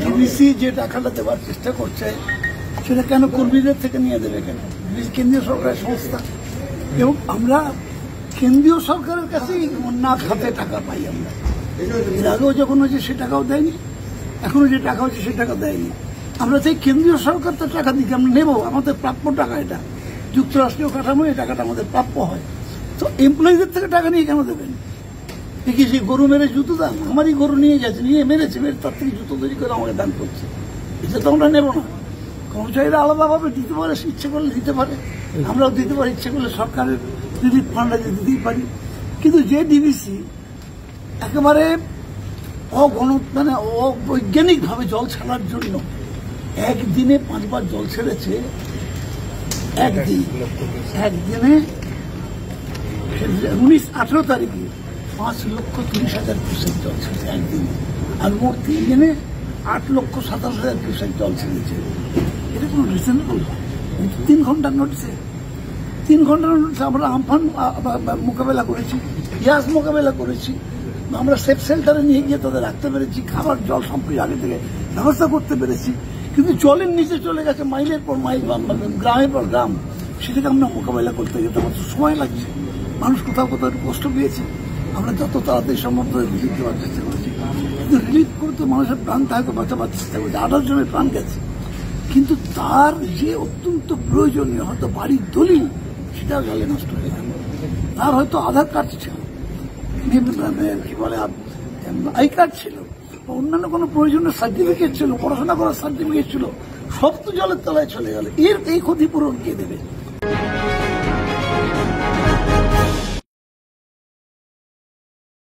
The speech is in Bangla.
ডিবিসি যে টাকাটা দেওয়ার চেষ্টা করছে সেটা কেন কর্মীদের থেকে নিয়ে দেবে কেন? কেন্দ্রীয় সরকারের সংস্থা এবং আমরা কেন্দ্রীয় সরকারের কাছেই না খাতে টাকা পাই। আমরা এর আগেও যখন হয়েছে সে টাকাও দেয়নি, এখনো যে টাকা হচ্ছে সে টাকা দেয়নি। আমরা চাই কেন্দ্রীয় সরকার তো টাকা দিকে আমরা নেব, আমাদের প্রাপ্য টাকা, এটা যুক্তরাষ্ট্রীয় কাঠামো, এই টাকাটা আমাদের প্রাপ্য হয়। তো এমপ্লয়িদের থেকে টাকা নিয়ে কেন দেবেন? দেখি সেই গরু মেরে জুতো দান, আমারই গরু নিয়ে গেছে, নিয়ে মেরেছে, মেরে তার থেকে জুতো তৈরি করে আমাকে দান করছে, এটা তো আমরা নেব না। কর্মচারীরা আলাদাভাবে দিতে পারে, ইচ্ছে করলে দিতে পারে, আমরাও দিতে পারি, ইচ্ছে করলে সরকারের রিলিফ ফান্ডে দিতেই পারি। কিন্তু যে ডিবিসি একেবারে অবৈজ্ঞানিকভাবে জল ছাড়ার জন্য একদিনে 5 বার জল ছেড়েছে, একদিনে 18 তারিখে 5,30,000 কিউসেক জল ছেড়েছে একদিনে, আর মোট 3 দিনে 8,27,000 কিউসেক জল ছেড়েছে। এটা কোনো রিজনেবল? 3 ঘন্টার নোটিসে 3 ঘন্টার নোটিসে আমরা আমফান মোকাবেলা করেছি, ইয়াস মোকাবেলা করেছি, আমরা সেফ সেল্টারে নিয়ে গিয়ে তাদের রাখতে পেরেছি, খাবার জল সম্পূর্ণ আগে থেকে ব্যবস্থা করতে পেরেছি। কিন্তু জলের নিচে চলে গেছে মাইলের পর মাইল, গ্রামের পর গ্রাম, সেটাকে আমরা মোকাবেলা করতে গেলে আমার সময় লাগছে। মানুষ কোথাও কোথাও কষ্ট পেয়েছে, আমরা যত তাড়াতাড়ি সম্ভব রিলিফ দেওয়ার চেষ্টা করেছি। কিন্তু রিলিফ করে তো মানুষের প্রাণ হয়তো বাঁচাবার চেষ্টা করেছে, 18 জনের প্রাণ গেছে। কিন্তু তার যে অত্যন্ত প্রয়োজনীয় হয়তো বাড়ির দলিল, সেটাও জলে নষ্ট হয়ে গেল। তার হয়তো আধার কার্ড ছিল, কি বলে আই কার্ড ছিল, অন্যান্য কোনো প্রয়োজনীয় সার্টিফিকেট ছিল, পড়াশোনা করার সার্টিফিকেট ছিল, সব তো জলের তলায় চলে গেল। এই ক্ষতিপূরণ কে দেবে?